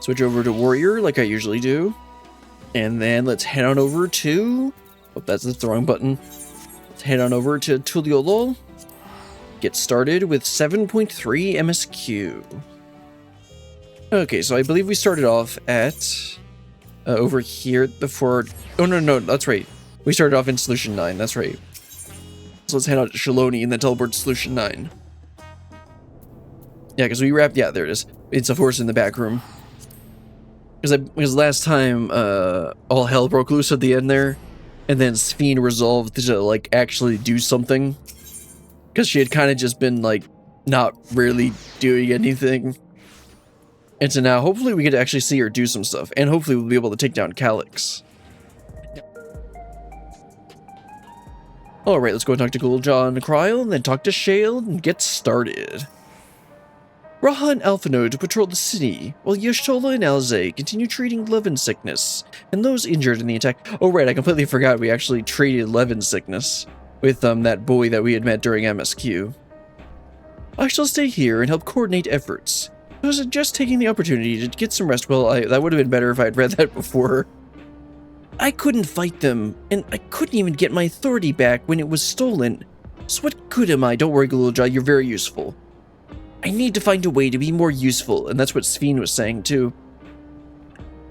Switch over to Warrior like I usually do. And then let's head on over to... Oh, that's the wrong button. Let's head on over to Tuliolo. Get started with 7.3 MSQ. Okay, so I believe we started off at... over here before... Oh, no, that's right. We started off in Solution 9, that's right. So let's head out to Shaloni and then teleport to Solution 9. Yeah, because we wrapped... Yeah, there it is. It's of course in the back room. Because last time, all hell broke loose at the end there, and then Sphene resolved to, like, actually do something. Because she had kind of just been, like, not really doing anything. And so now, hopefully we get to actually see her do some stuff, and hopefully we'll be able to take down Calyx. Alright, let's go and talk to Gul'Ja and Kryl, and then talk to Shale, and get started. Raha and Alphanode patrol the city, while Y'shtola and Alzay continue treating Levin sickness, and those injured in the attack. Oh right, I completely forgot we actually treated Levin sickness with that boy that we had met during MSQ. I shall stay here and help coordinate efforts. I was just taking the opportunity to get some rest. Well, that would have been better if I had read that before. I couldn't fight them, and I couldn't even get my authority back when it was stolen. So what good am I? Don't worry, Gul'Ja, you're very useful. I need to find a way to be more useful, and that's what Sphene was saying too.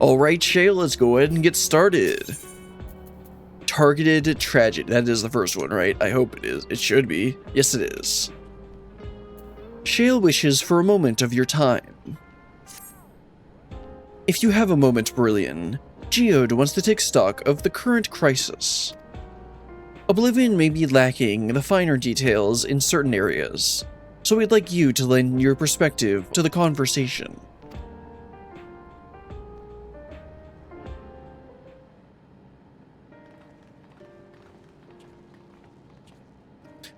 Alright, Shale, let's go ahead and get started. Targeted tragedy. That is the first one, right? I hope it is. It should be. Yes, it is. Shale wishes for a moment of your time. If you have a moment, Brillian, Geode wants to take stock of the current crisis. Oblivion may be lacking the finer details in certain areas, so we'd like you to lend your perspective to the conversation.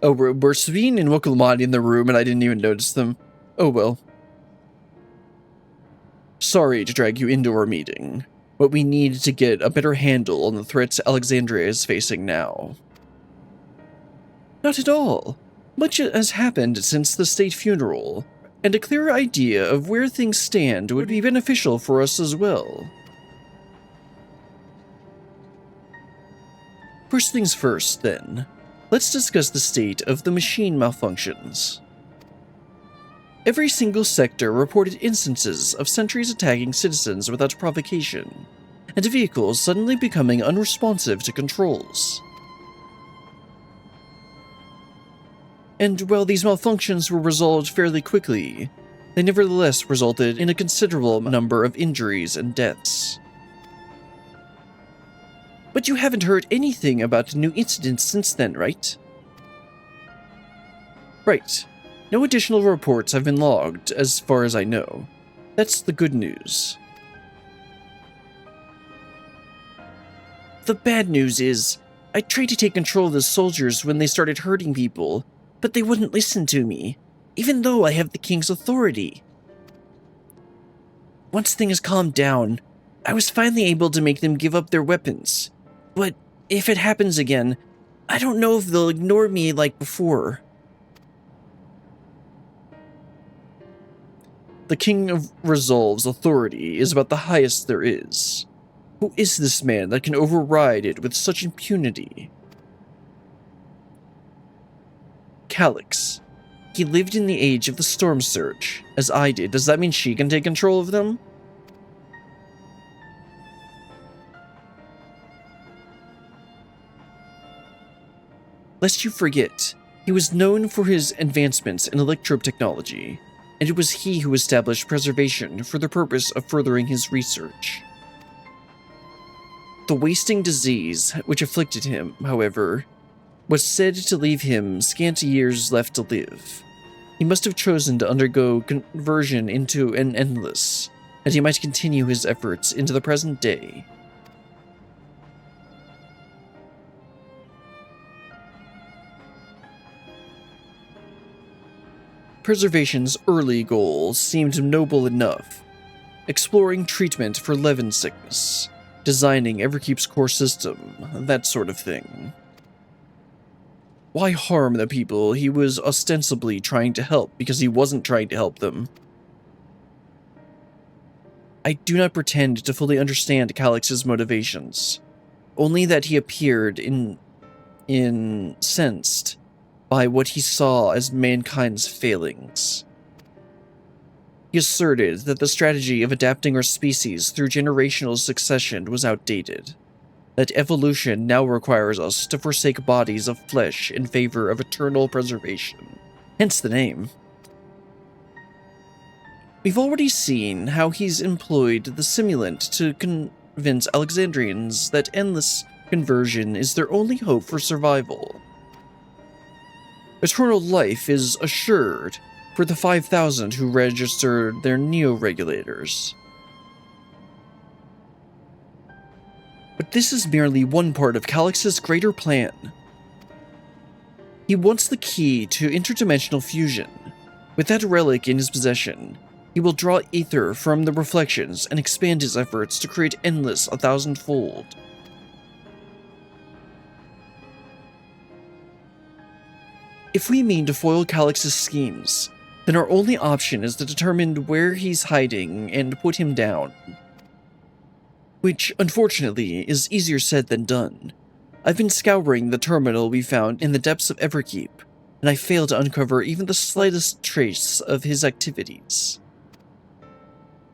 Oh, were Sphene and Wokulmani in the room and I didn't even notice them? Oh well. Sorry to drag you into our meeting, but we need to get a better handle on the threats Alexandria is facing now. Not at all. Much has happened since the state funeral, and a clearer idea of where things stand would be beneficial for us as well. First things first, then. Let's discuss the state of the machine malfunctions. Every single sector reported instances of sentries attacking citizens without provocation, and vehicles suddenly becoming unresponsive to controls. And while these malfunctions were resolved fairly quickly, they nevertheless resulted in a considerable number of injuries and deaths. But you haven't heard anything about new incidents since then, right? Right. No additional reports have been logged, as far as I know. That's the good news. The bad news is, I tried to take control of the soldiers when they started hurting people, but they wouldn't listen to me, even though I have the king's authority. Once things calmed down, I was finally able to make them give up their weapons. But if it happens again, I don't know if they'll ignore me like before. The King of Resolve's authority is about the highest there is. Who is this man that can override it with such impunity? Calyx. He lived in the age of the Storm Surge, as I did. Does that mean she can take control of them? Lest you forget, he was known for his advancements in electrobe technology, and it was he who established preservation for the purpose of furthering his research. The wasting disease which afflicted him, however, was said to leave him scant years left to live. He must have chosen to undergo conversion into an endless, and he might continue his efforts into the present day. Preservation's early goal seemed noble enough, exploring treatment for Levin sickness, designing Everkeep's core system, that sort of thing. Why harm the people he was ostensibly trying to help because he wasn't trying to help them? I do not pretend to fully understand Calix's motivations, only that he appeared incensed by what he saw as mankind's failings. He asserted that the strategy of adapting our species through generational succession was outdated, that evolution now requires us to forsake bodies of flesh in favor of eternal preservation, hence the name. We've already seen how he's employed the simulant to convince Alexandrians that endless conversion is their only hope for survival. Eternal life is assured for the 5,000 who registered their neo-regulators. But this is merely one part of Calix's greater plan. He wants the key to interdimensional fusion. With that relic in his possession, he will draw ether from the reflections and expand his efforts to create endless 1,000-fold. If we mean to foil Calix's schemes, then our only option is to determine where he's hiding and put him down. Which, unfortunately, is easier said than done. I've been scouring the terminal we found in the depths of Everkeep, and I failed to uncover even the slightest trace of his activities.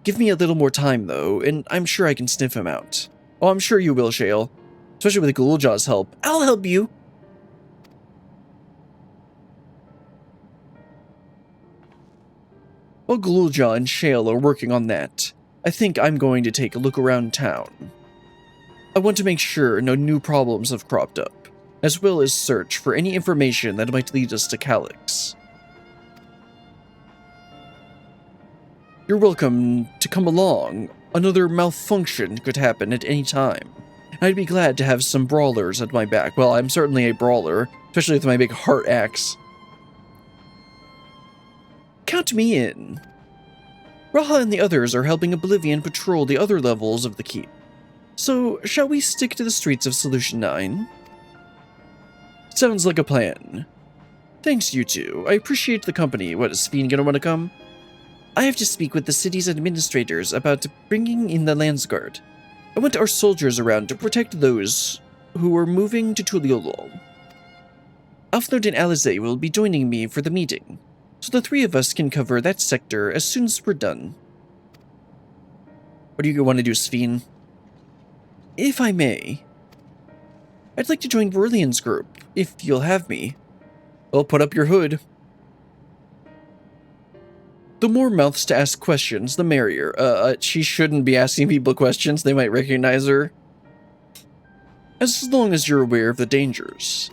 Give me a little more time, though, and I'm sure I can sniff him out. Oh, I'm sure you will, Shale. Especially with Ghoul-Jaw's help. I'll help you! While Ghoul-Jaw and Shale are working on that, I think I'm going to take a look around town. I want to make sure no new problems have cropped up, as well as search for any information that might lead us to Calix. You're welcome to come along. Another malfunction could happen at any time. I'd be glad to have some brawlers at my back. Well, I'm certainly a brawler, especially with my big heart axe. Count me in. Raha and the others are helping Oblivion patrol the other levels of the keep. So, shall we stick to the streets of Solution 9? Sounds like a plan. Thanks, you two. I appreciate the company. What, is Sphene gonna want to come? I have to speak with the city's administrators about bringing in the Landsguard. I want our soldiers around to protect those who are moving to Tuliolol. Alfnode and Alize will be joining me for the meeting, so the three of us can cover that sector as soon as we're done. What do you want to do, Sphene? If I may, I'd like to join Beryllian's group, if you'll have me. Well, put up your hood. The more mouths to ask questions, the merrier. She shouldn't be asking people questions. They might recognize her. As long as you're aware of the dangers.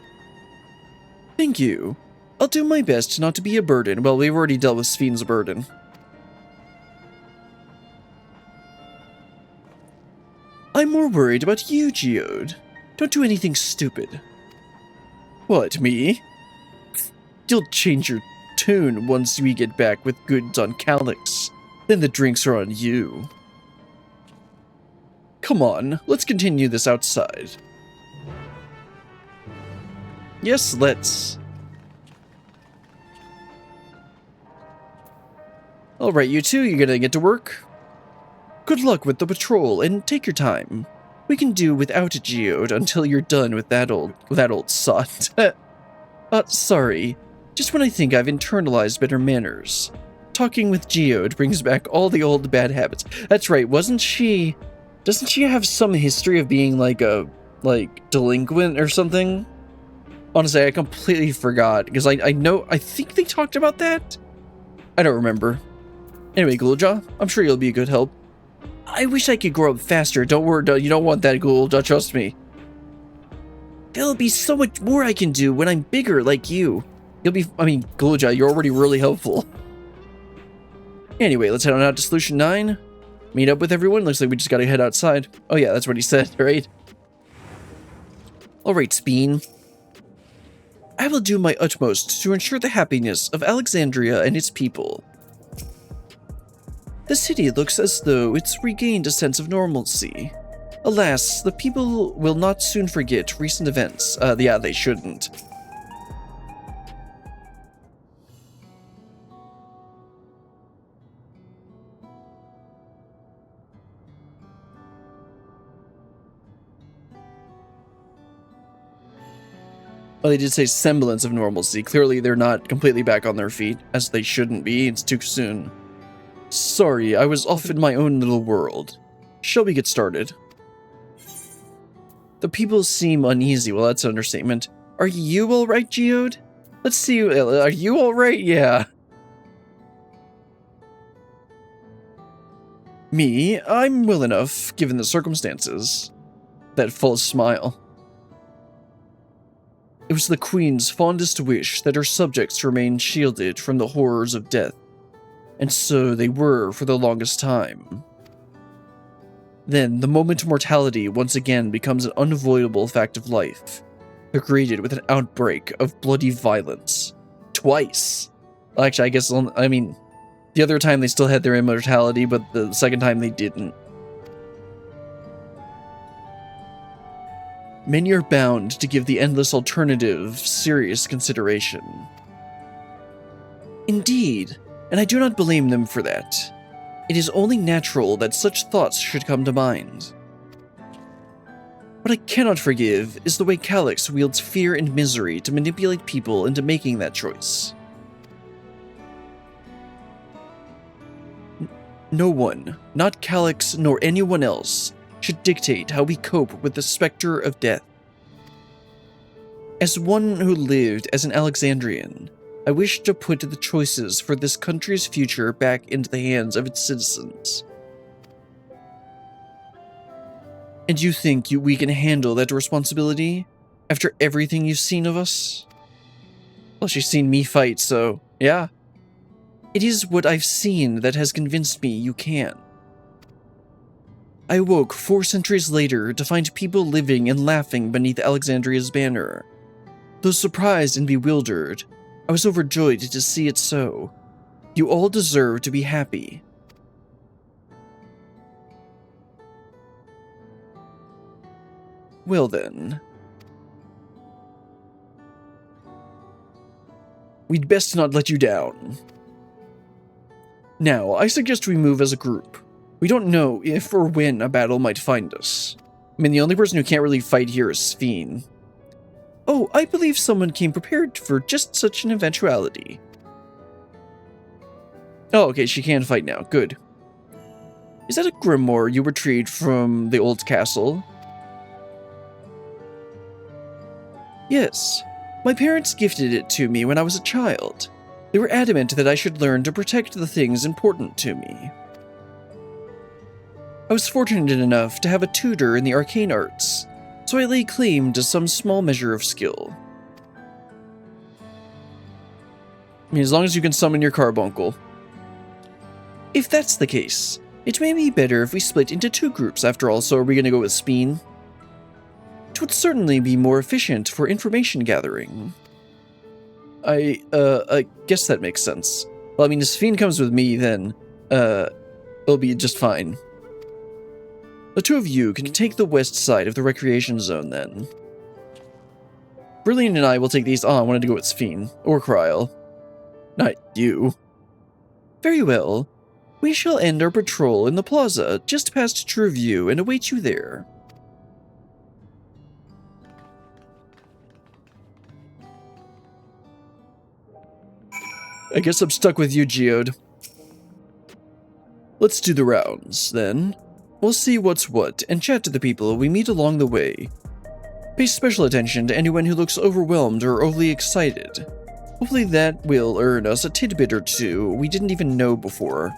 Thank you. I'll do my best not to be a burden. Well, we've already dealt with Sphene's burden. I'm more worried about you, Geode. Don't do anything stupid. What, me? You'll change your tune once we get back with goods on Calix. Then the drinks are on you. Come on, let's continue this outside. Yes, let's. Alright, you two, you're gonna get to work. Good luck with the patrol, and take your time. We can do without a Geode until you're done with that old sot. Sorry. Just when I think I've internalized better manners. Talking with Geode brings back all the old bad habits. That's right, doesn't she have some history of being like a, delinquent or something? Honestly, I completely forgot, because I think they talked about that? I don't remember. Anyway, Ghoul-Jaw, I'm sure you'll be a good help. I wish I could grow up faster. Don't worry, you don't want that, Ghoul-Jaw, trust me. There'll be so much more I can do when I'm bigger like you. Ghoul-Jaw, you're already really helpful. Anyway, let's head on out to Solution 9. Meet up with everyone. Looks like we just gotta head outside. Oh yeah, that's what he said, right? Alright, Sphene. I will do my utmost to ensure the happiness of Alexandria and its people. The city looks as though it's regained a sense of normalcy. Alas, the people will not soon forget recent events. Yeah, they shouldn't. Well, they did say semblance of normalcy. Clearly, they're not completely back on their feet, as they shouldn't be. It's too soon. Sorry, I was off in my own little world. Shall we get started? The people seem uneasy. Well, that's an understatement. Are you alright, Geode? Let's see. Are you alright? Yeah. Me? I'm well enough, given the circumstances. That false smile. It was the Queen's fondest wish that her subjects remain shielded from the horrors of death, and so they were for the longest time. Then, the moment mortality once again becomes an unavoidable fact of life, they're greeted with an outbreak of bloody violence. Twice. Actually, I guess, the other time they still had their immortality, but the second time they didn't. Many are bound to give the endless alternative serious consideration. Indeed, and I do not blame them for that. It is only natural that such thoughts should come to mind. What I cannot forgive is the way Calyx wields fear and misery to manipulate people into making that choice. No one, not Calyx nor anyone else, should dictate how we cope with the specter of death. As one who lived as an Alexandrian, I wish to put the choices for this country's future back into the hands of its citizens. And you think we can handle that responsibility after everything you've seen of us? Well, she's seen me fight, so yeah. It is what I've seen that has convinced me you can. I awoke 4 centuries later to find people living and laughing beneath Alexandria's banner. Though surprised and bewildered, I was overjoyed to see it so. You all deserve to be happy. Well then. We'd best not let you down. Now, I suggest we move as a group. We don't know if or when a battle might find us. I mean, the only person who can't really fight here is Sphene. Oh, I believe someone came prepared for just such an eventuality. Oh, okay, she can fight now. Good. Is that a grimoire you retrieved from the old castle? Yes. My parents gifted it to me when I was a child. They were adamant that I should learn to protect the things important to me. I was fortunate enough to have a tutor in the arcane arts, so I lay claim to some small measure of skill. I mean, as long as you can summon your carbuncle. If that's the case, it may be better if we split into 2 groups after all, so are we going to go with Sphene? It would certainly be more efficient for information gathering. I guess that makes sense. Well, I mean, if Sphene comes with me, then, it'll be just fine. The 2 of you can take the west side of the recreation zone, then. Brilliant and I will take these. Oh, I wanted to go with Sphene. Or Kryl. Not you. Very well. We shall end our patrol in the plaza just past True View and await you there. I guess I'm stuck with you, Geode. Let's do the rounds, then. We'll see what's what and chat to the people we meet along the way. Pay special attention to anyone who looks overwhelmed or overly excited. Hopefully that will earn us a tidbit or 2 we didn't even know before.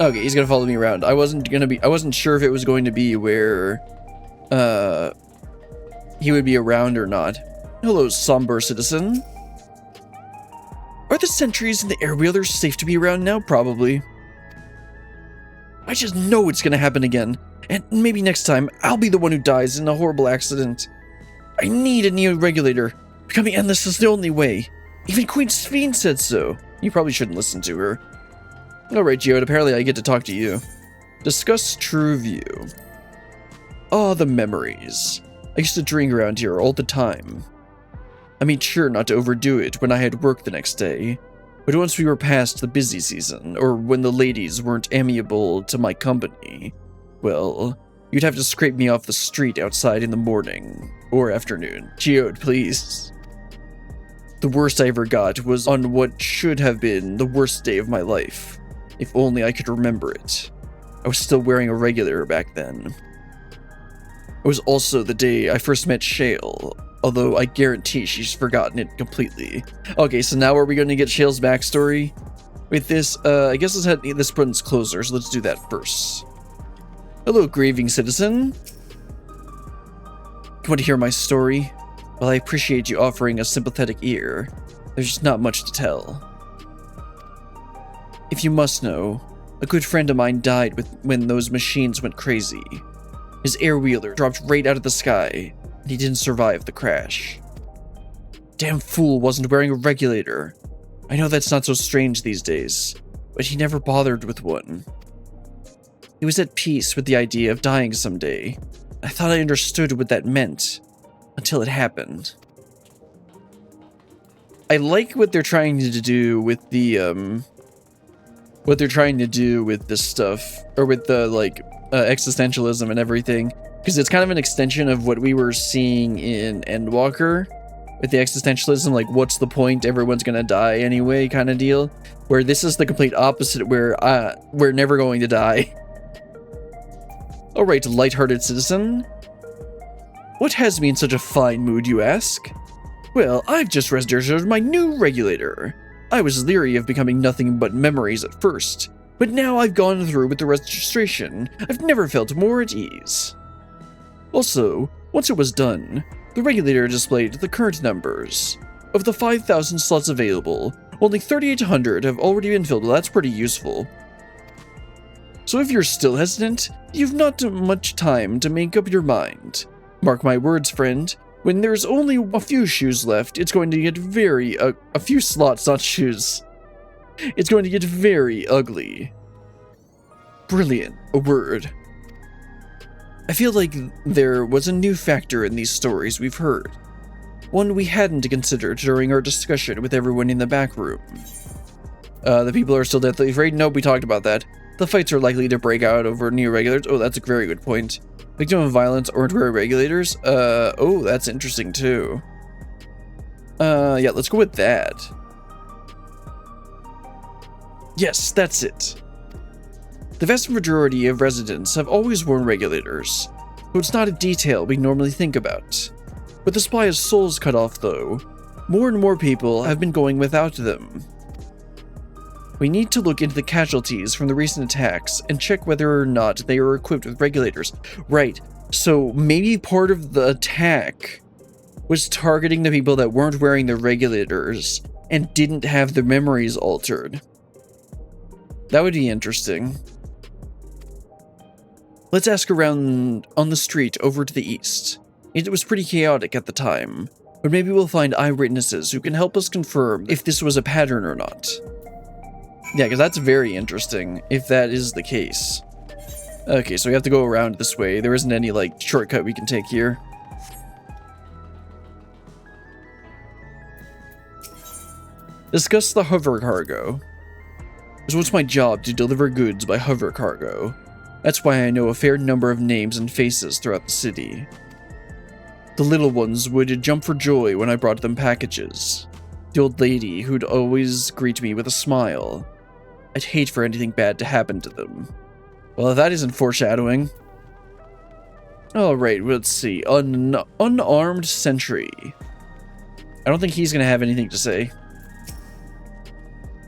Okay, he's gonna follow me around. I wasn't sure if it was going to be where he would be around or not. Hello, somber citizen. Are the sentries and the airwheelers safe to be around now? Probably. I just know it's gonna happen again, and maybe next time I'll be the one who dies in a horrible accident. I need a neo-regulator. Becoming endless is the only way. Even Queen Sphene said so. You probably shouldn't listen to her. Alright, Geode, apparently I get to talk to you. Discuss True View. Ah, the memories. I used to drink around here all the time. I made sure not to overdo it when I had work the next day. But once we were past the busy season, or when the ladies weren't amiable to my company, well, you'd have to scrape me off the street outside in the morning or afternoon. Geode, please. The worst I ever got was on what should have been the worst day of my life. If only I could remember it. I was still wearing a regulator back then. It was also the day I first met Shale, although I guarantee she's forgotten it completely. Okay, so now are we going to get Shale's backstory? With this, I guess let's head this one's closer, so let's do that first. Hello, grieving citizen. You want to hear my story? Well, I appreciate you offering a sympathetic ear. There's just not much to tell. If you must know, a good friend of mine died when those machines went crazy. His air wheeler dropped right out of the sky, and he didn't survive the crash. Damn fool wasn't wearing a regulator. I know that's not so strange these days, but he never bothered with one. He was at peace with the idea of dying someday. I thought I understood what that meant, until it happened. I like what they're trying to do with the, what they're trying to do with this stuff, or with the, like, existentialism and everything, because it's kind of an extension of what we were seeing in Endwalker, with the existentialism, like, what's the point, everyone's gonna die anyway, kind of deal, where this is the complete opposite, where, we're never going to die. Alright, light-hearted citizen. What has me in such a fine mood, you ask? Well, I've just registered my new regulator. I was leery of becoming nothing but memories at first, but now I've gone through with the registration, I've never felt more at ease. Also, once it was done, the regulator displayed the current numbers. Of the 5,000 slots available, only 3,800 have already been filled. Well, that's pretty useful. So if you're still hesitant, you've not much time to make up your mind. Mark my words, friend. When there's only a few shoes left, it's going to get very... a few slots, not shoes. It's going to get very ugly. Brilliant. A word. I feel like there was a new factor in these stories we've heard. One we hadn't considered during our discussion with everyone in the back room. The people are still deathly afraid? Nope, we talked about that. The fights are likely to break out over new regulators. Oh, that's a very good point. Victim of violence aren't wearing regulators? Oh, that's interesting too. Yeah, let's go with that. Yes, that's it. The vast majority of residents have always worn regulators, so it's not a detail we normally think about. With the supply of souls cut off though, more and more people have been going without them. We need to look into the casualties from the recent attacks and check whether or not they are equipped with regulators. Right, so maybe part of the attack was targeting the people that weren't wearing the regulators and didn't have their memories altered. That would be interesting. Let's ask around on the street over to the east. It was pretty chaotic at the time, but maybe we'll find eyewitnesses who can help us confirm if this was a pattern or not. Yeah, because that's very interesting, if that is the case. Okay, so we have to go around this way. There isn't any, like, shortcut we can take here. Discuss the hover cargo. It's what's my job to deliver goods by hover cargo. That's why I know a fair number of names and faces throughout the city. The little ones would jump for joy when I brought them packages. The old lady who'd always greet me with a smile. I'd hate for anything bad to happen to them. Well, that isn't foreshadowing. Alright, let's see. Unarmed sentry. I don't think he's gonna have anything to say.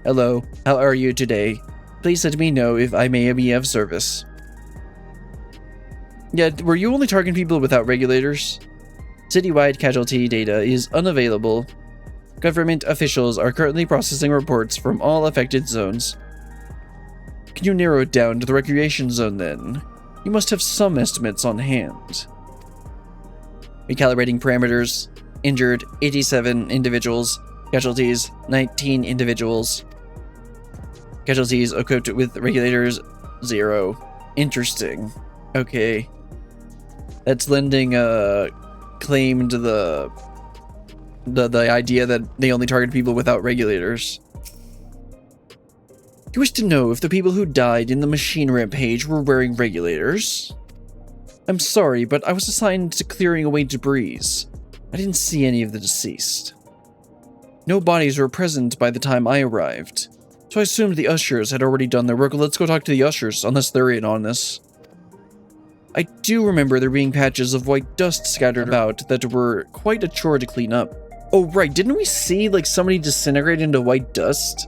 Hello, how are you today? Please let me know if I may be of service. Yeah, were you only targeting people without regulators? Citywide casualty data is unavailable. Government officials are currently processing reports from all affected zones. Can you narrow it down to the recreation zone then? You must have some estimates on hand. Recalibrating parameters. Injured 87 individuals. Casualties 19 individuals. Casualties equipped with regulators 0. Interesting. Okay. That's lending claim to the idea that they only target people without regulators. You wish to know if the people who died in the machine rampage were wearing regulators? I'm sorry, but I was assigned to clearing away debris. I didn't see any of the deceased. No bodies were present by the time I arrived, so I assumed the ushers had already done their work. Let's go talk to the ushers, unless they're in on this. I do remember there being patches of white dust scattered about that were quite a chore to clean up. Oh right, didn't we see like somebody disintegrate into white dust?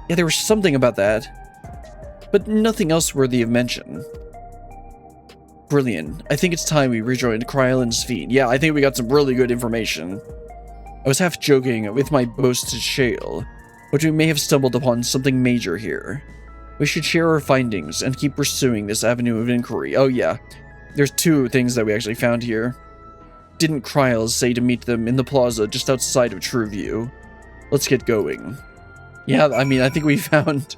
Yeah, there was something about that, but nothing else worthy of mention. Brilliant. I think it's time we rejoined Kryllin's feet. Yeah, I think we got some really good information. I was half joking with my boasted shale, but we may have stumbled upon something major here. We should share our findings and keep pursuing this avenue of inquiry. Oh yeah, there's two things that we actually found here. Didn't Kryles say to meet them in the plaza just outside of Trueview? Let's get going. Yeah, I mean, I think we found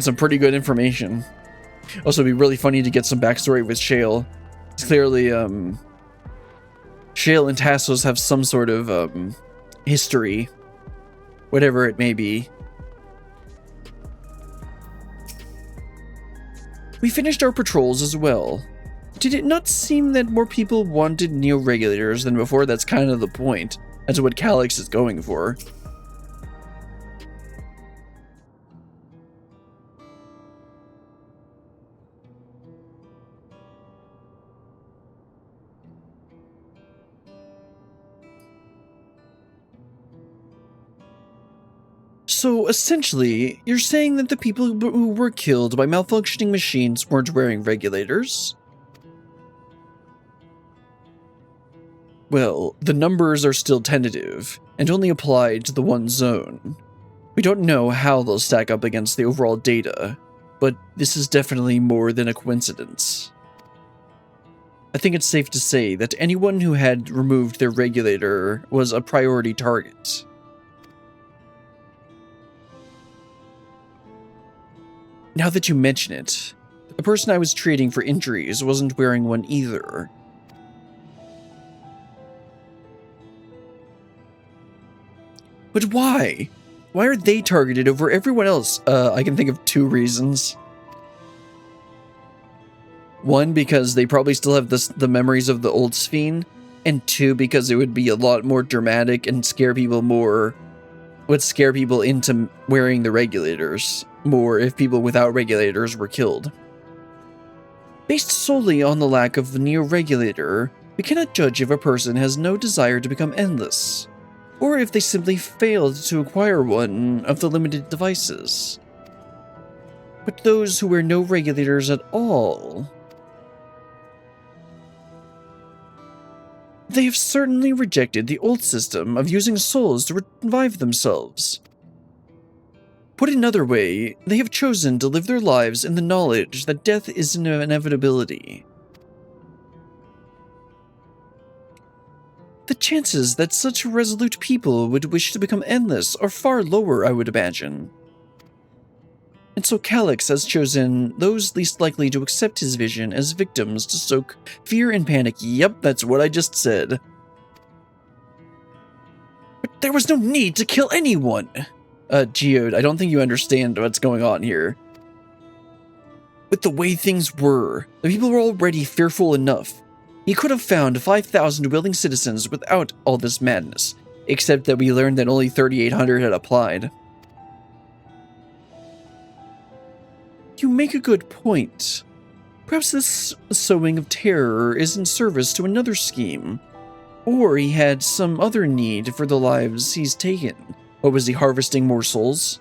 some pretty good information. Also, it'd be really funny to get some backstory with Shale. It's clearly, Shale and Tassos have some sort of, history. Whatever it may be. We finished our patrols as well. Did it not seem that more people wanted neo-regulators than before? That's kind of the point. That's what Calyx is going for. So, essentially, you're saying that the people who were killed by malfunctioning machines weren't wearing regulators? Well, the numbers are still tentative, and only apply to the one zone. We don't know how they'll stack up against the overall data, but this is definitely more than a coincidence. I think it's safe to say that anyone who had removed their regulator was a priority target. Now that you mention it, the person I was treating for injuries wasn't wearing one either. But why? Why are they targeted over everyone else? I can think of two reasons. One, because they probably still have the memories of the old Sphene, and two, because it would be a lot more dramatic and scare people more. Would scare people into wearing the regulators more if people without regulators were killed. Based solely on the lack of the neo-regulator, we cannot judge if a person has no desire to become endless, or if they simply failed to acquire one of the limited devices. But those who wear no regulators at all, they have certainly rejected the old system of using souls to revive themselves. Put another way, they have chosen to live their lives in the knowledge that death is an inevitability. The chances that such resolute people would wish to become endless are far lower, I would imagine. And so Calyx has chosen those least likely to accept his vision as victims to stoke fear and panic. Yep, that's what I just said. But there was no need to kill anyone! Geode, I don't think you understand what's going on here. With the way things were, the people were already fearful enough. He could have found 5,000 willing citizens without all this madness, except that we learned that only 3,800 had applied. You make a good point. Perhaps this sowing of terror is in service to another scheme. Or he had some other need for the lives he's taken. Or was he harvesting more souls?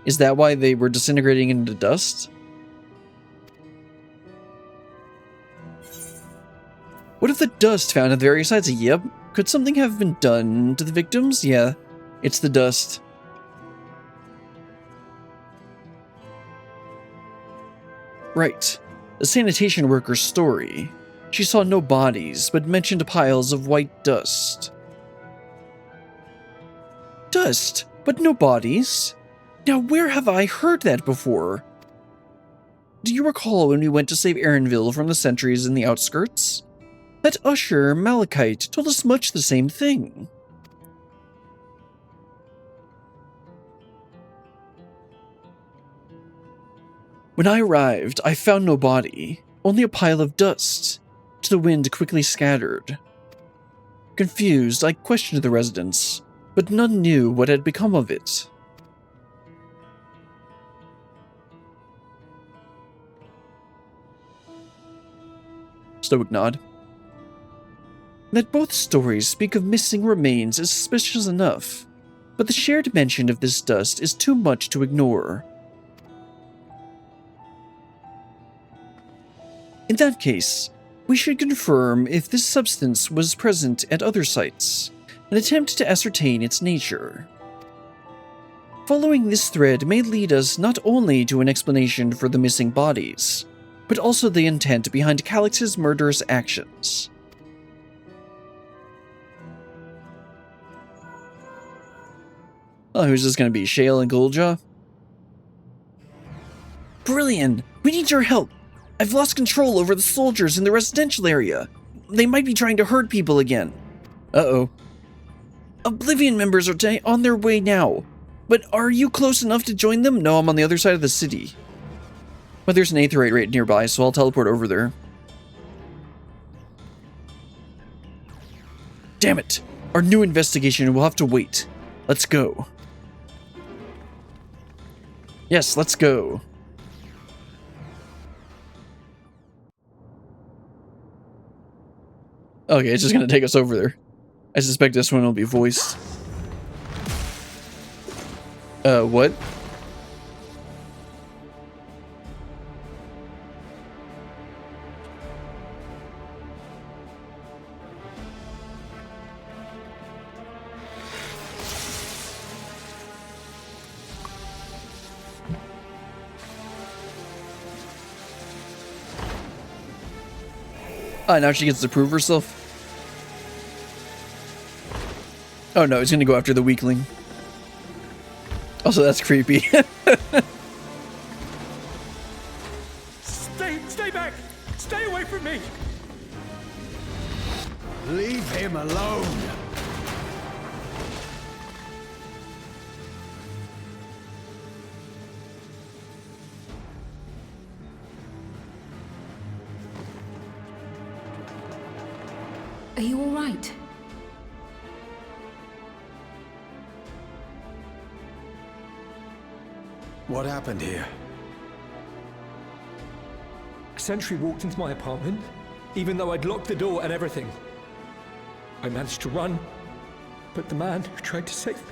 Is that why they were disintegrating into dust? What if the dust found at the various sites? Yep. Could something have been done to the victims? Yeah, it's the dust. Right. The sanitation worker's story. She saw no bodies, but mentioned piles of white dust. Dust, but no bodies? Now where have I heard that before? Do you recall when we went to save Erinville from the sentries in the outskirts? That usher, Malachite, told us much the same thing. When I arrived, I found no body, only a pile of dust, which the wind quickly scattered. Confused, I questioned the residents, but none knew what had become of it. Stoic nod. That both stories speak of missing remains is suspicious enough, but the shared mention of this dust is too much to ignore. In that case, we should confirm if this substance was present at other sites, and attempt to ascertain its nature. Following this thread may lead us not only to an explanation for the missing bodies, but also the intent behind Calix's murderous actions. Oh, who's this going to be? Shale and Goldjaw? Brilliant! We need your help! I've lost control over the soldiers in the residential area. They might be trying to hurt people again. Uh-oh. Oblivion members are on their way now. But are you close enough to join them? No, I'm on the other side of the city. But there's an aetherite right nearby, so I'll teleport over there. Damn it! Our new investigation will have to wait. Let's go. Yes, let's go. Okay, it's just gonna take us over there. I suspect this one will be voiced. What? Ah, now she gets to prove herself. Oh no, he's gonna go after the weakling. Also, that's creepy. Stay back! Stay away from me! Leave him alone! Are you all right? What happened here? A sentry walked into my apartment, even though I'd locked the door and everything. I managed to run, but the man who tried to save me...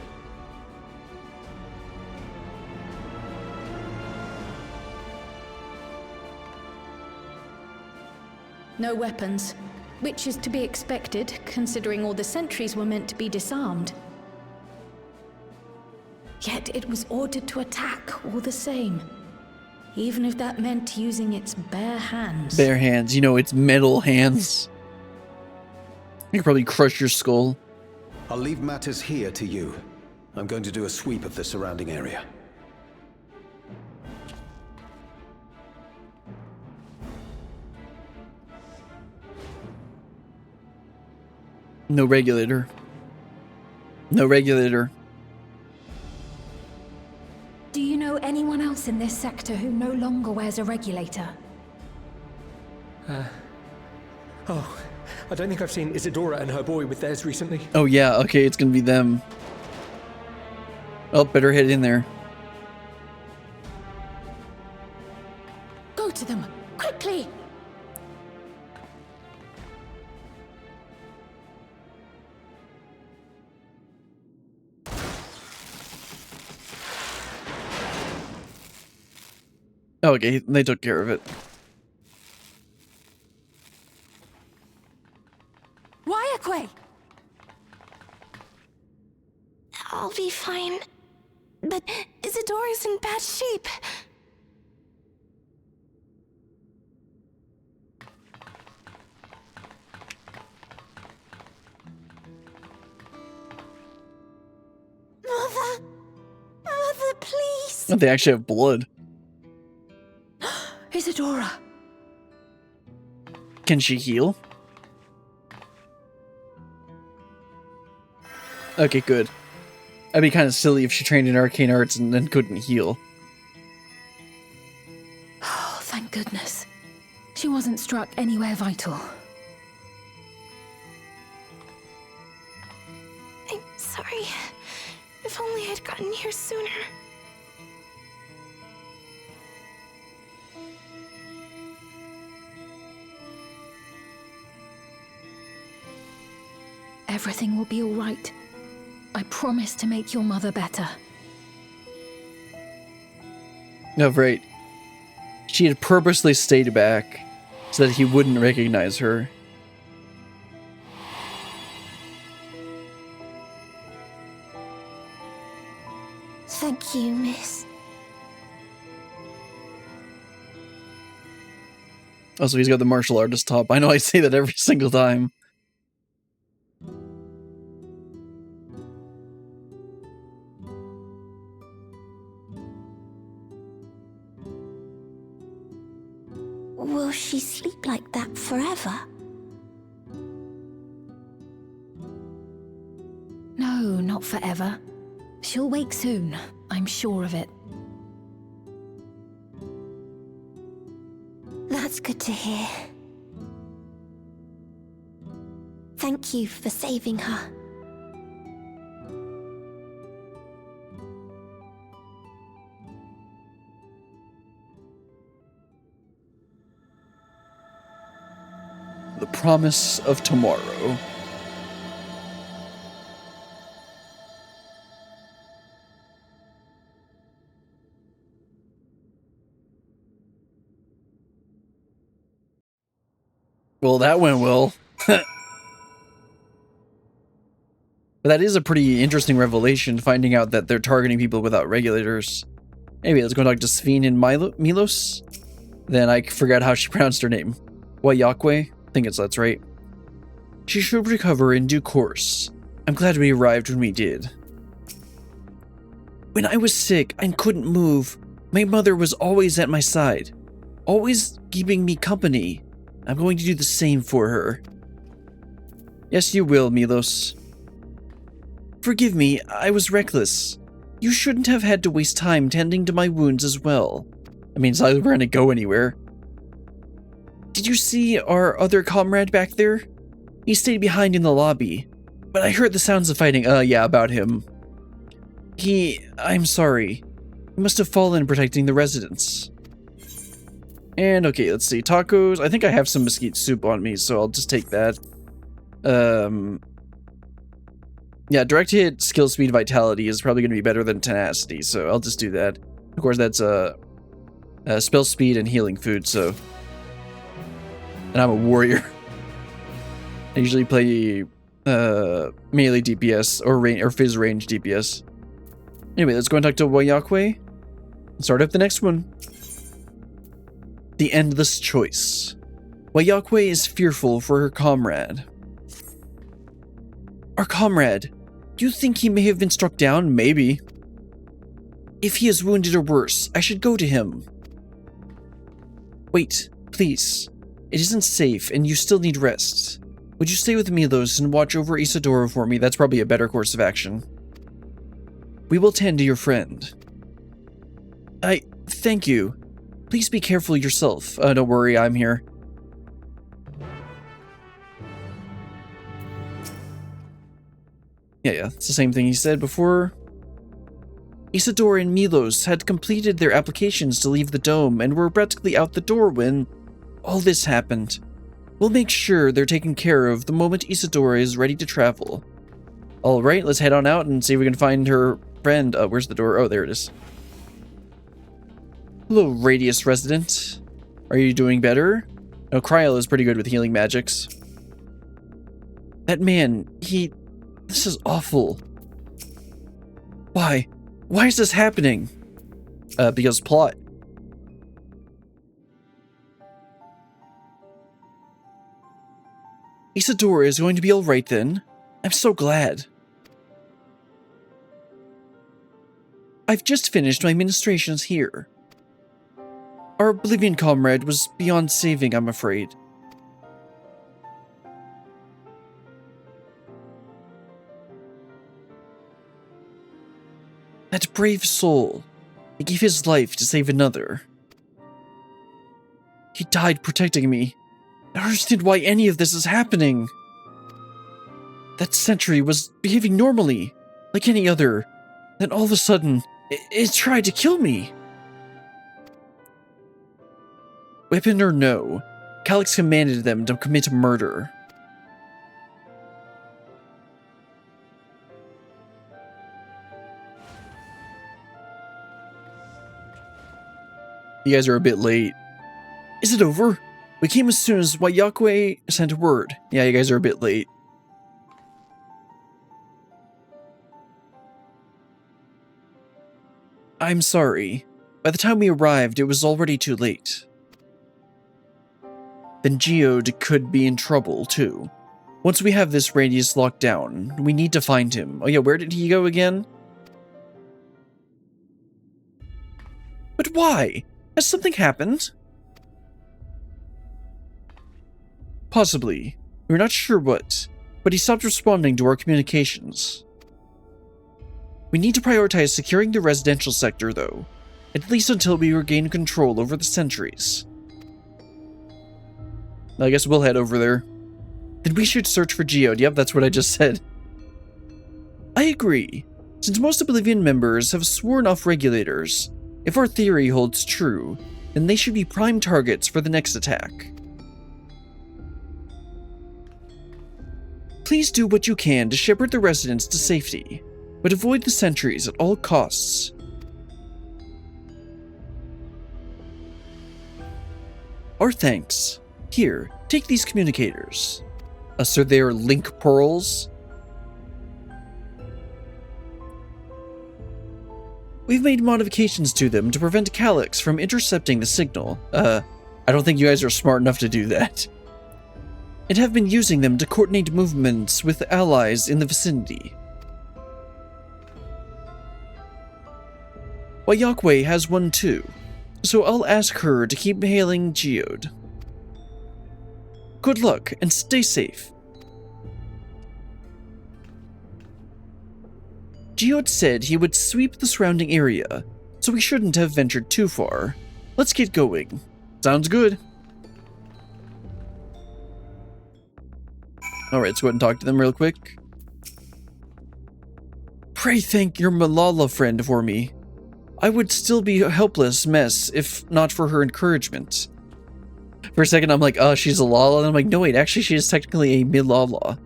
No weapons, which is to be expected, considering all the sentries were meant to be disarmed. Yet it was ordered to attack all the same, even if that meant using its bare hands. Bare hands, you know, it's metal hands. You could probably crush your skull. I'll leave matters here to you. I'm going to do a sweep of the surrounding area. No regulator. No regulator. Do you know anyone else in this sector who no longer wears a regulator? Oh, I don't think I've seen Isadora and her boy with theirs recently. Oh yeah, okay, it's gonna be them. Oh, better head in there. Go to them, quickly! Okay, they took care of it. Wayakwe! I'll be fine. But Isadora's in bad shape. Mother! Mother, please! Oh, they actually have blood. Isadora! Can she heal? Okay, good. That'd be kind of silly if she trained in arcane arts and then couldn't heal. Oh, thank goodness. She wasn't struck anywhere vital. had gotten here sooner. Everything will be all right. I promise to make your mother better. No, right. She had purposely stayed back so that he wouldn't recognize her. Thank you, miss. Also, he's got the martial artist top. I know I say that every single time. Will she sleep like that forever? No, not forever. She'll wake soon, I'm sure of it. That's good to hear. Thank you for saving her. The promise of tomorrow. Well, that went well. But that is a pretty interesting revelation, finding out that they're targeting people without regulators. Anyway, let's go talk to Sveen and Milos. Then I forgot how she pronounced her name. Wayakwe? I think that's right. She should recover in due course. I'm glad we arrived when we did. When I was sick and couldn't move, my mother was always at my side, always keeping me company. I'm going to do the same for her. Yes, you will, Milos. Forgive me, I was reckless. You shouldn't have had to waste time tending to my wounds as well. I mean, it's not like we're going to go anywhere. Did you see our other comrade back there? He stayed behind in the lobby, but I heard the sounds of fighting. Yeah, about him. I'm sorry. He must have fallen protecting the residents. And okay, let's see. Tacos. I think I have some mesquite soup on me, so I'll just take that. Yeah, direct hit, skill speed, vitality is probably going to be better than tenacity, so I'll just do that. Of course, that's spell speed and healing food, so. And I'm a warrior. I usually play melee DPS or phys range DPS. Anyway, let's go and talk to Wayakwe and start up the next one. The Endless Choice. Wayakwe is fearful for her comrade. Our comrade. Do you think he may have been struck down? Maybe. If he is wounded or worse, I should go to him. Wait, please. It isn't safe, and you still need rest. Would you stay with Milos and watch over Isadora for me? That's probably a better course of action. We will tend to your friend. Thank you. Please be careful yourself. Don't worry, I'm here. Yeah, it's the same thing he said before. Isadora and Milos had completed their applications to leave the dome and were practically out the door when all this happened. We'll make sure they're taken care of the moment Isadora is ready to travel. Alright, let's head on out and see if we can find her friend. Where's the door? Oh, there it is. Hello, Radius resident. Are you doing better? No, Cryo is pretty good with healing magics. That man, this is awful. Why? Why is this happening? Because plot. Isadora is going to be alright then. I'm so glad. I've just finished my ministrations here. Our Oblivion comrade was beyond saving, I'm afraid. That brave soul. He gave his life to save another. He died protecting me. I don't understand why any of this is happening. That sentry was behaving normally, like any other Then all of a sudden, it tried to kill me. Weapon or no, Calyx commanded them to commit murder. You guys are a bit late. Is it over? We came as soon as Wayakwe sent word. Yeah, you guys are a bit late. I'm sorry. By the time we arrived, it was already too late. Then Geode could be in trouble, too. Once we have this radius locked down, we need to find him. Oh yeah, where did he go again? But why? Has something happened? Possibly. We're not sure what, but he stopped responding to our communications. We need to prioritize securing the residential sector, though, at least until we regain control over the sentries. I guess we'll head over there. Then we should search for Geode. Yep, that's what I just said. I agree. Since most Oblivion members have sworn off regulators, if our theory holds true, then they should be prime targets for the next attack. Please do what you can to shepherd the residents to safety, but avoid the sentries at all costs. Our thanks. Here, take these communicators. So they are link pearls. We've made modifications to them to prevent Calyx from intercepting the signal. I don't think you guys are smart enough to do that. And have been using them to coordinate movements with allies in the vicinity. Wayakwe has one too, so I'll ask her to keep hailing Geode. Good luck, and stay safe. Geode said he would sweep the surrounding area, so we shouldn't have ventured too far. Let's get going. Sounds good. Alright, let's go ahead and talk to them real quick. Pray thank your Malala friend for me. I would still be a helpless mess if not for her encouragement. For a second, I'm like, oh, she's a Lala. And I'm like, no, wait, actually, she is technically a Milala.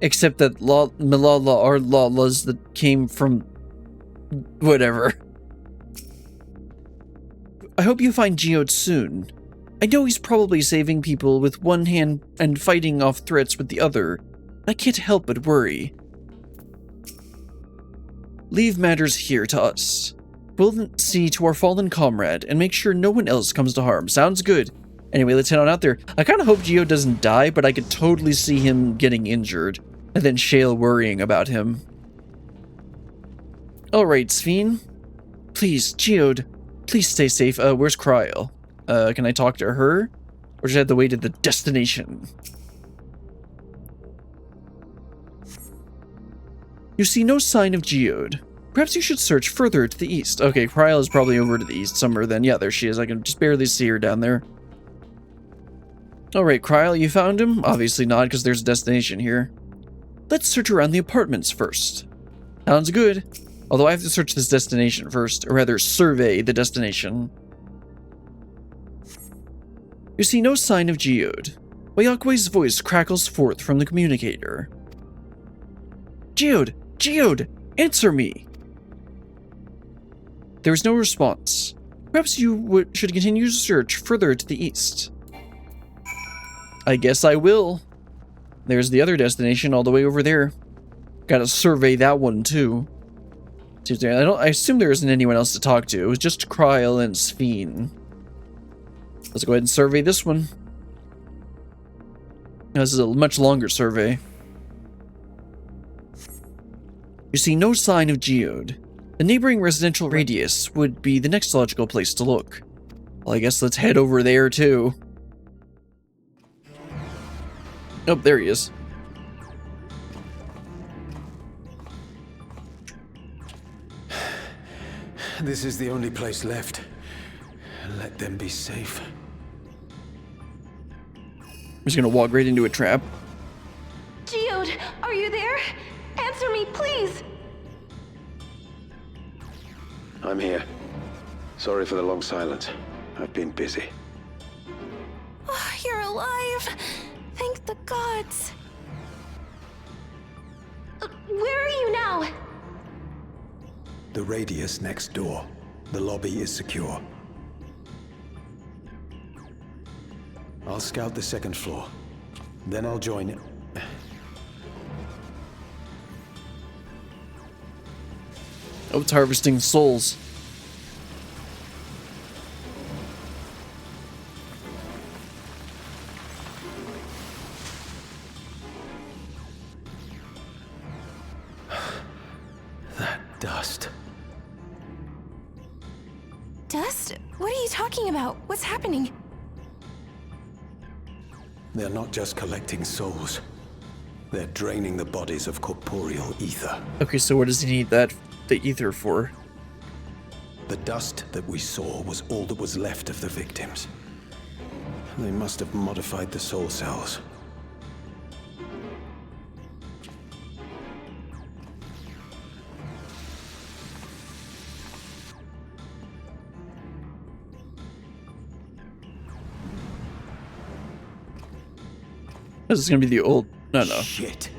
Except that Milala are Lalas that came from whatever. I hope you find Geode soon. I know he's probably saving people with one hand and fighting off threats with the other. I can't help but worry. Leave matters here to us. We'll see to our fallen comrade and make sure no one else comes to harm. Sounds good. Anyway, let's head on out there. I kind of hope Geode doesn't die, but I could totally see him getting injured, and then Shale worrying about him. Alright, Sphene. Please, Geode, please stay safe. Where's Cryle? Can I talk to her? Or just have to wait at the destination? You see no sign of Geode. Perhaps you should search further to the east. Okay, Cryle is probably over to the east somewhere then. Yeah, there she is. I can just barely see her down there. Alright, Cryle, you found him? Obviously not, because there's a destination here. Let's search around the apartments first. Sounds good. Although I have to search this destination first, or rather survey the destination. You see no sign of Geode. Wayakwe's voice crackles forth from the communicator. Geode! Geode! Answer me! There is no response. Perhaps you should continue to search further to the east. I guess I will. There's the other destination all the way over there. Gotta survey that one too. I assume there isn't anyone else to talk to. It was just Cryle and Sphene. Let's go ahead and survey this one. This is a much longer survey. You see no sign of Geode. The neighboring residential radius would be the next logical place to look. Well, I guess let's head over there too. Oh, there he is. This is the only place left. Let them be safe. I'm just gonna walk right into a trap. Geode, are you there? Answer me, please! I'm here. Sorry for the long silence. I've been busy. Oh, you're alive! Thank the gods. Where are you now? The radius next door. The lobby is secure. I'll scout the second floor. Then I'll join it. Oh, it's harvesting souls. That dust. Dust? What are you talking about? What's happening? They're not just collecting souls. They're draining the bodies of corporeal ether. Okay, so what does he need the ether for? The dust that we saw was all that was left of the victims. They must have modified the soul cells. This is gonna be the old... No. Shit.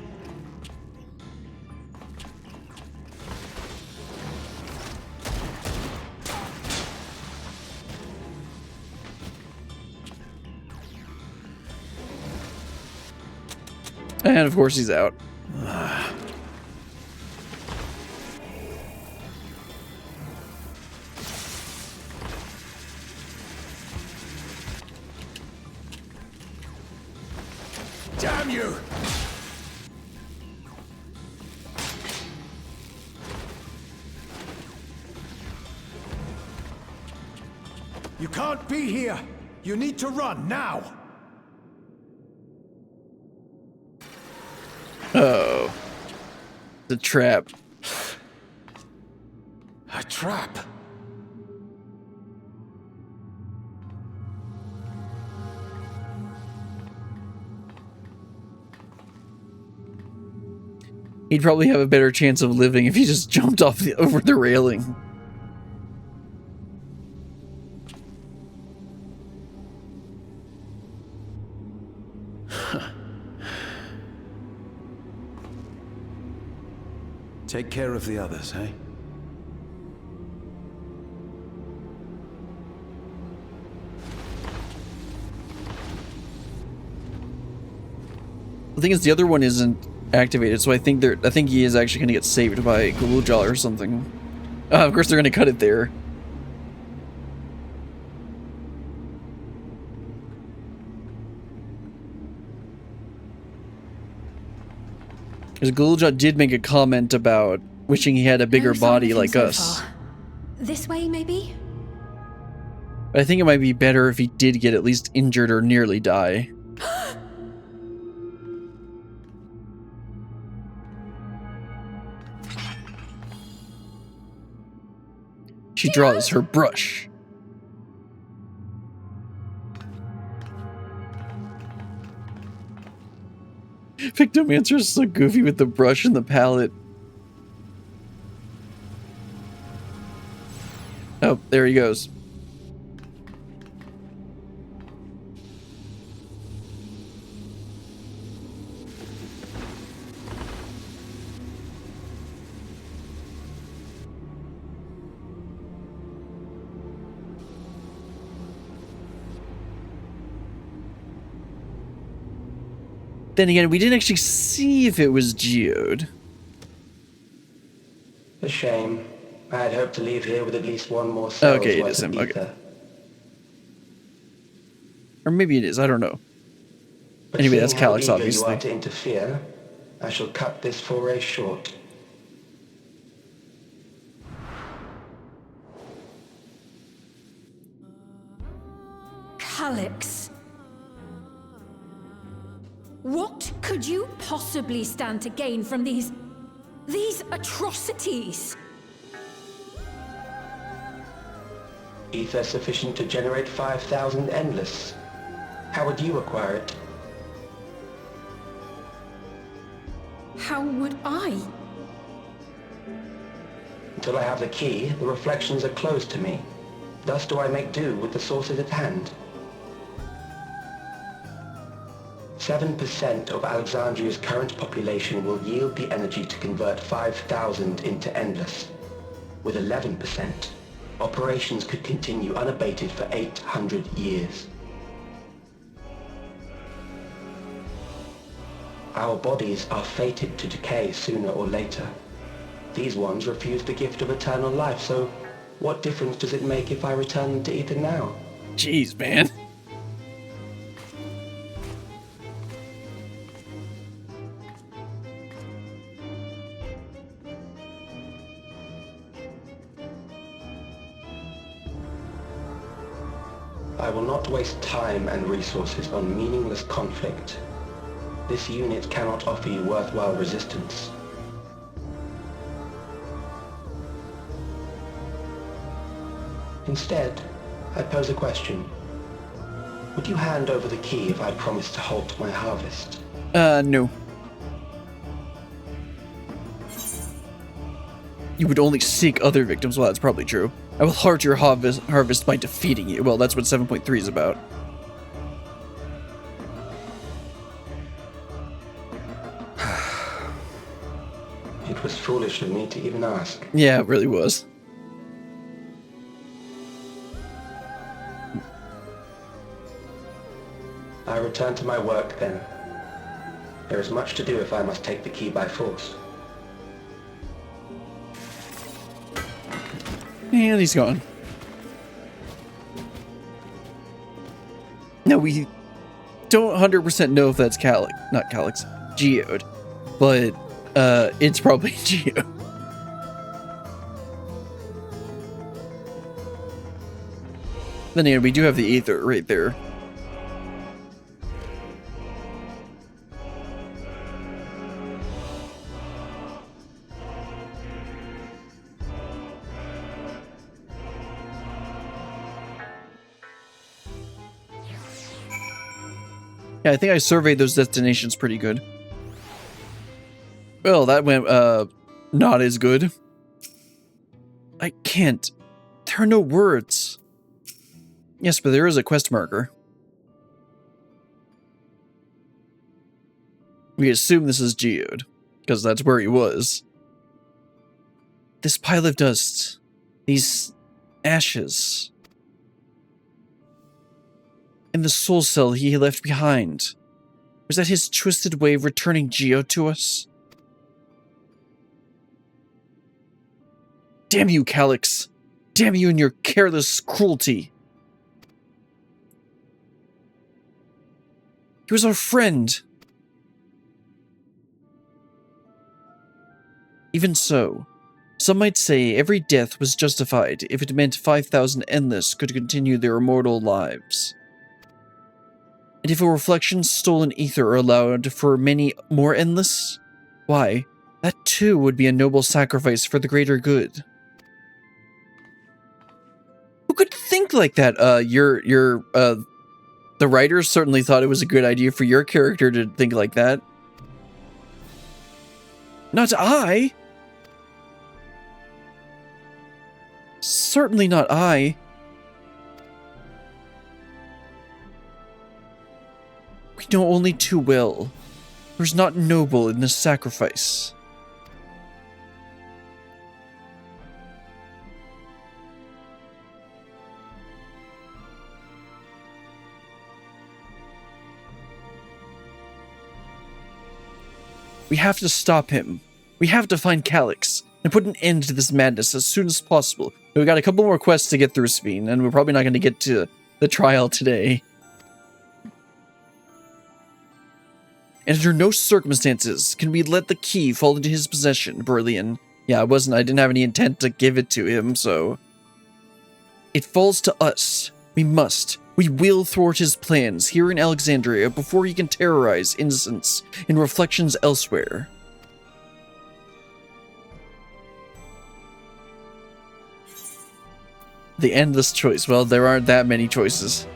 And of course he's out. Damn you! You can't be here! You need to run, now! Oh. The trap. A trap! He'd probably have a better chance of living if he just jumped off over the railing. Take care of the others, eh? The thing is, the other one isn't activated, so I think he is actually going to get saved by Gulujal or something. Of course, they're going to cut it there. Because Gulujal did make a comment about wishing he had a bigger No body sign of him like so us. far. This way, maybe? But I think it might be better if he did get at least injured or nearly die. She draws her brush. Victomancer is so goofy with the brush and the palette. Oh, there he goes. Then again, we didn't actually see if it was geode. A shame. I had hoped to leave here with at least one more cell's Okay, it worth is of him. Okay. ether. Or maybe it is, I don't know. But Anyway, that's seeing how Calyx, eager obviously. You are to interfere, I shall cut this foray short. Calyx. What could you possibly stand to gain from these atrocities? Ether sufficient to generate 5,000 endless. How would you acquire it? How would I? Until I have the key, the reflections are closed to me. Thus do I make do with the sources at hand. 7% of Alexandria's current population will yield the energy to convert 5,000 into endless. With 11%, operations could continue unabated for 800 years. Our bodies are fated to decay sooner or later. These ones refuse the gift of eternal life, so what difference does it make if I return them to Ether now? Jeez, man. I will not waste time and resources on meaningless conflict. This unit cannot offer you worthwhile resistance. Instead, I pose a question. Would you hand over the key if I promised to halt my harvest? No. You would only seek other victims. Well, that's probably true. I will halt your harvest by defeating you. Well, that's what 7.3 is about. It was foolish of me to even ask. Yeah, it really was. I return to my work then. There is much to do if I must take the key by force. And he's gone. Now, we don't 100% know if that's not Calyx, Geode, but it's probably Geode. Then again, we do have the Aether right there. Yeah, I think I surveyed those destinations pretty good. Well, that went, not as good. I can't. There are no words. Yes, but there is a quest marker. We assume this is Geode, because that's where he was. This pile of dust. These ashes. And the soul cell he left behind. Was that his twisted way of returning Geode to us? Damn you, Calyx. Damn you and your careless cruelty. He was our friend. Even so, some might say every death was justified if it meant 5,000 endless could continue their immortal lives. And if a reflection's stolen ether are allowed for many more endless, why, that too would be a noble sacrifice for the greater good. Who could think like that? The writers certainly thought it was a good idea for your character to think like that. Not I. Certainly not I. We know only too well. There's not noble in this sacrifice. We have to stop him. We have to find Calyx and put an end to this madness as soon as possible. We've got a couple more quests to get through, Sveen, and we're probably not going to get to the trial today. And under no circumstances can we let the key fall into his possession, Berlian. Yeah, I didn't have any intent to give it to him, so... It falls to us. We will thwart his plans here in Alexandria before he can terrorize innocents in reflections elsewhere. The endless choice. Well, there aren't that many choices.